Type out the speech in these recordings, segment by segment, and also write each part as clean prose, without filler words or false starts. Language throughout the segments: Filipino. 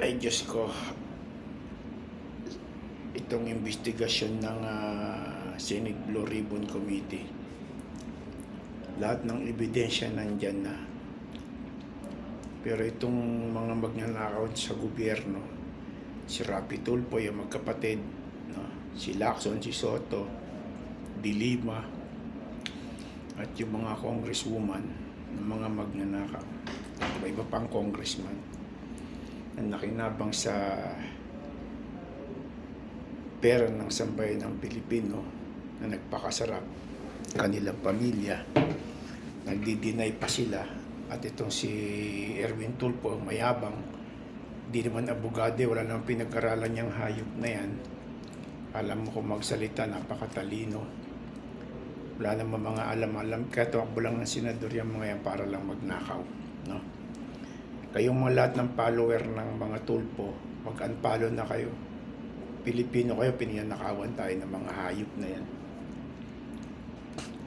Ay Diyos ko, itong investigasyon ng Senate Blue Ribbon Committee, lahat ng ebidensya nandyan na. Pero itong mga magnanakaw sa gobyerno, si Rapi Tulfo, yung magkapatid, no? Si Lacson, si Soto, De Lima, at yung mga congresswoman ng mga magnanakaw, iba pang congressman na nakinabang sa pera ng sambayan ng Pilipino na nagpakasarap kanilang pamilya, nagdi-deny pa sila. At itong si Erwin Tulfo, mayabang, di naman abogado, wala namang pinag-aralan niyang hayop na yan. Alam mo kung magsalita, napakatalino, wala namang mga alam-alam, kaya tumakbo lang ng senador yung mga yan para lang magnakaw, no? Kayong mga lahat ng follower ng mga Tulfo, mag-unfollow na kayo. Pilipino kayo, pinanakawan tayo ng mga hayop na yan.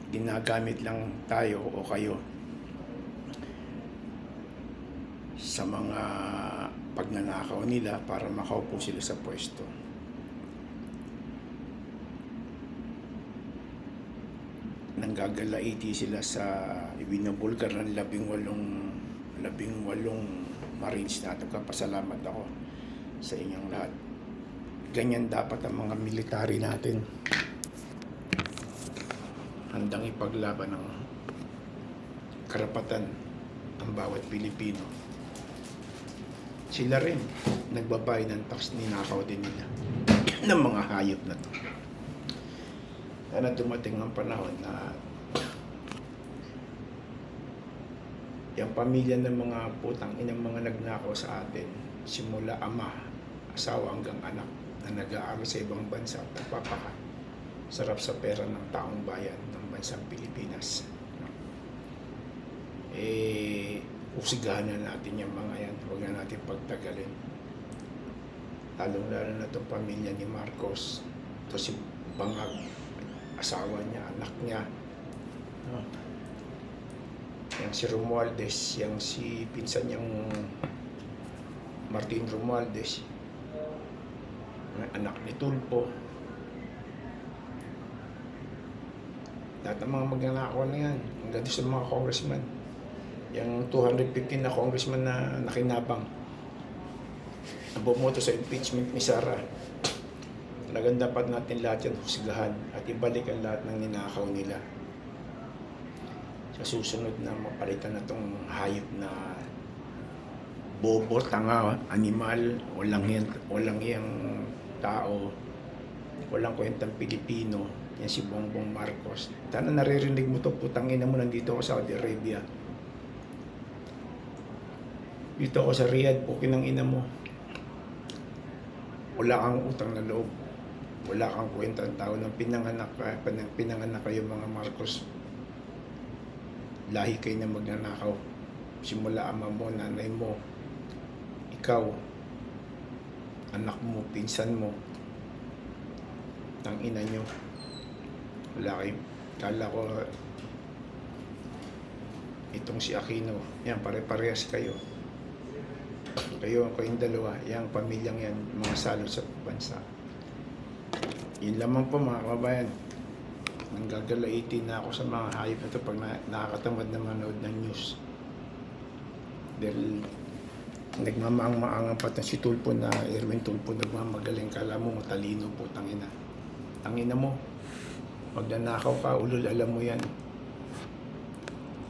Ginagamit lang tayo o kayo sa mga pagnanakaw nila para makaupo sila sa pwesto. Nanggagalaiti sila sa ibinubulgar ng 18 Marines natin. Kapasalamat ako sa inyong lahat. Ganyan dapat ang mga military natin. Handang ipaglaban ng karapatan ng bawat Pilipino. Sila rin nagbabayad ng tax, ninakaw din nila ng mga hayop na to. Sana dumating ang panahon na yung pamilya ng mga putang inang mga nagnakaw sa atin, simula ama, asawa hanggang anak na nag-aaral sa ibang bansa at nagpapaka sarap sa pera ng taong bayan ng bansang Pilipinas. Usigahan na natin yung mga yan, huwag na natin pagtagalin. Lalong-lalo na itong pamilya ni Marcos, ito si Bangag, asawa niya, anak niya, yang si Romualdez, yang si pinsan niyang Martin Romualdez, anak ni Tulfo. Lahat ng mga magnanakaw na yan, hanggang sa mga congressman. Yung 215 na congressman na nakinabang, na bumoto sa impeachment ni Sara. Talagang dapat natin lahat yan husgahan at ibalik ang lahat ng ninakaw nila. Sa susunod na mapalitan na itong hayop na bobo, tanga, animal, walang yang tao, walang kwentang Pilipino, yan si Bongbong Marcos. Sana naririnig mo to, putang ina mo, nandito ako sa Saudi Arabia. Dito ako sa Riyadh, pukin ng ina mo. Wala kang utang na loob. Wala kang kwentang tao nang pinanganak kayo mga Marcos. Lahi kayo na magnanakaw. Simula ama mo, nanay mo, ikaw, anak mo, pinsan mo, ng ina nyo. Wala kayo. Kala ko itong si Aquino, yan, pare-parehas kayo. Kayong dalawa, yung pamilyang yan, mga salot sa bansa. Yun lamang po mga kababayan. Nanggagalaiti na ako sa mga hayop na ito pag nakakatamad na manood ng news. Dahil nagmamaang-maangang pa si Tulfo na Erwin Tulfo, nagmamagaling. Kala mo matalino po, tangina. Tangina mo. Magnanakaw ka, ulol, alam mo yan.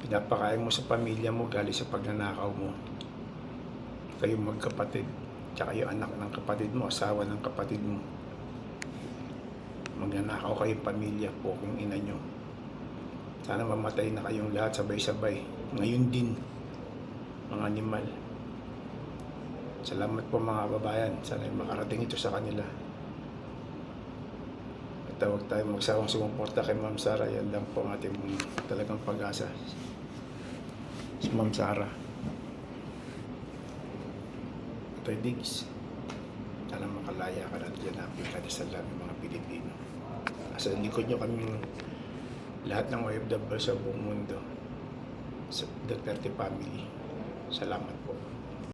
Pinapakain mo sa pamilya mo galing sa pagnanakaw mo. Kayong magkapatid, tsaka yung anak ng kapatid mo, asawa ng kapatid mo. Magnanakaw kayong pamilya po kung ina nyo. Sana mamatay na kayong lahat sabay-sabay. Ngayon din, mga animal. Salamat po mga kababayan. Sana makarating ito sa kanila. At huwag tayo magsawang sumuporta kay Ma'am Sara. Yan lang po ang ating talagang pag-asa. Si Ma'am Sara. Toy Diggs, sana makalaya ka natin dyan, napikada sa lahat ng mga Pilipino. Sa likod nyo kami lahat ng OFW sa buong mundo, sa Duterte family. Salamat po.